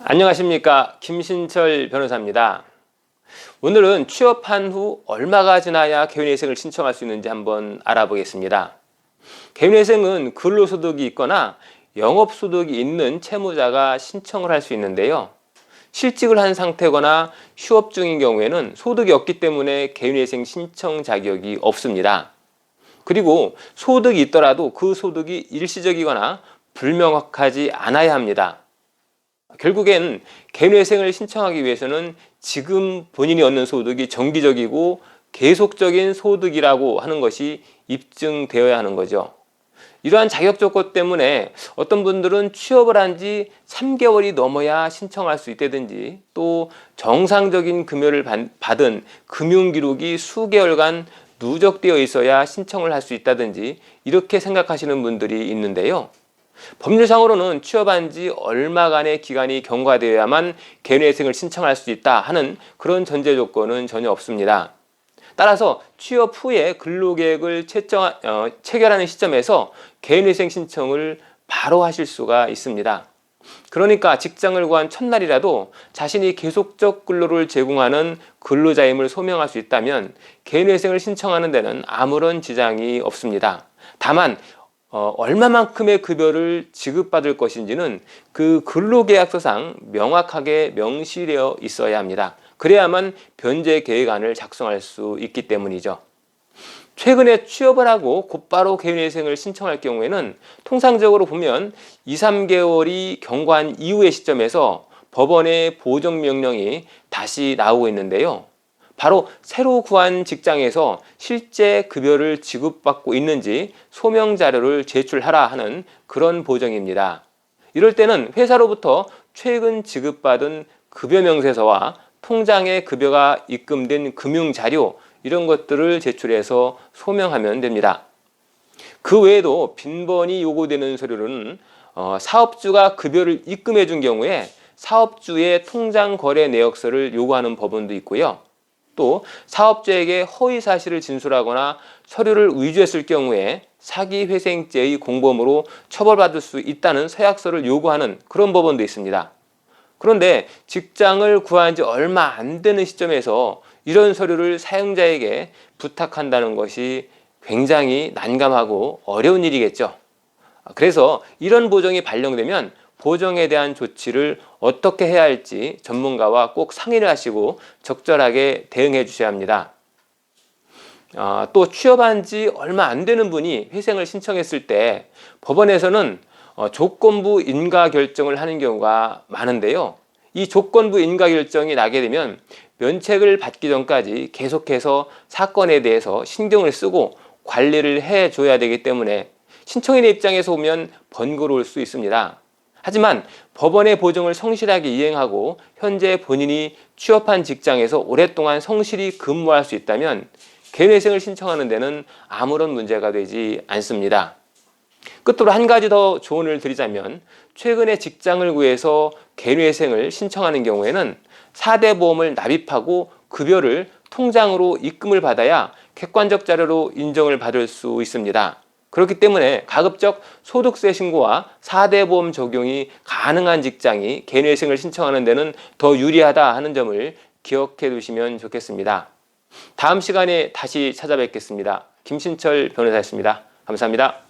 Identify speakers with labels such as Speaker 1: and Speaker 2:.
Speaker 1: 안녕하십니까, 김신철 변호사입니다. 오늘은 취업한 후 얼마가 지나야 개인회생을 신청할 수 있는지 한번 알아보겠습니다. 개인회생은 근로소득이 있거나 영업소득이 있는 채무자가 신청을 할 수 있는데요. 실직을 한 상태거나 휴업 중인 경우에는 소득이 없기 때문에 개인회생 신청 자격이 없습니다. 그리고 소득이 있더라도 그 소득이 일시적이거나 불명확하지 않아야 합니다. 결국엔 개인회생을 신청하기 위해서는 지금 본인이 얻는 소득이 정기적이고 계속적인 소득이라고 하는 것이 입증되어야 하는 거죠. 이러한 자격 조건 때문에 어떤 분들은 취업을 한 지 3개월이 넘어야 신청할 수 있다든지, 또 정상적인 급여를 받은 금융기록이 수개월간 누적되어 있어야 신청을 할 수 있다든지 이렇게 생각하시는 분들이 있는데요. 법률상으로는 취업한 지 얼마간의 기간이 경과되어야만 개인회생을 신청할 수 있다 하는 그런 전제 조건은 전혀 없습니다. 따라서 취업 후에 근로계획을 체결하는 시점에서 개인회생 신청을 바로 하실 수가 있습니다. 그러니까 직장을 구한 첫날이라도 자신이 계속적 근로를 제공하는 근로자임을 소명할 수 있다면 개인회생을 신청하는 데는 아무런 지장이 없습니다. 다만 얼마만큼의 급여를 지급받을 것인지는 그 근로계약서상 명확하게 명시되어 있어야 합니다. 그래야만 변제 계획안을 작성할 수 있기 때문이죠. 최근에 취업을 하고 곧바로 개인회생을 신청할 경우에는 통상적으로 보면 2, 3개월이 경과한 이후의 시점에서 법원의 보정명령이 다시 나오고 있는데요. 바로 새로 구한 직장에서 실제 급여를 지급받고 있는지 소명 자료를 제출하라 하는 그런 보정입니다. 이럴 때는 회사로부터 최근 지급받은 급여 명세서와 통장에 급여가 입금된 금융 자료, 이런 것들을 제출해서 소명하면 됩니다. 그 외에도 빈번히 요구되는 서류는 사업주가 급여를 입금해 준 경우에 사업주의 통장 거래 내역서를 요구하는 법원도 있고요. 또 사업주에게 허위 사실을 진술하거나 서류를 위조했을 경우에 사기회생죄의 공범으로 처벌받을 수 있다는 서약서를 요구하는 그런 법원도 있습니다. 그런데 직장을 구한 지 얼마 안 되는 시점에서 이런 서류를 사용자에게 부탁한다는 것이 굉장히 난감하고 어려운 일이겠죠. 그래서 이런 보정이 발령되면 보정에 대한 조치를 어떻게 해야 할지 전문가와 꼭 상의를 하시고 적절하게 대응해 주셔야 합니다. 또 취업한 지 얼마 안 되는 분이 회생을 신청했을 때 법원에서는 조건부 인가 결정을 하는 경우가 많은데요. 이 조건부 인가 결정이 나게 되면 면책을 받기 전까지 계속해서 사건에 대해서 신경을 쓰고 관리를 해줘야 되기 때문에 신청인의 입장에서 보면 번거로울 수 있습니다. 하지만 법원의 보정을 성실하게 이행하고 현재 본인이 취업한 직장에서 오랫동안 성실히 근무할 수 있다면 개인회생을 신청하는 데는 아무런 문제가 되지 않습니다. 끝으로 한 가지 더 조언을 드리자면, 최근에 직장을 구해서 개인회생을 신청하는 경우에는 4대 보험을 납입하고 급여를 통장으로 입금을 받아야 객관적 자료로 인정을 받을 수 있습니다. 그렇기 때문에 가급적 소득세 신고와 4대 보험 적용이 가능한 직장이 개인회생을 신청하는 데는 더 유리하다 하는 점을 기억해 두시면 좋겠습니다. 다음 시간에 다시 찾아뵙겠습니다. 김신철 변호사였습니다. 감사합니다.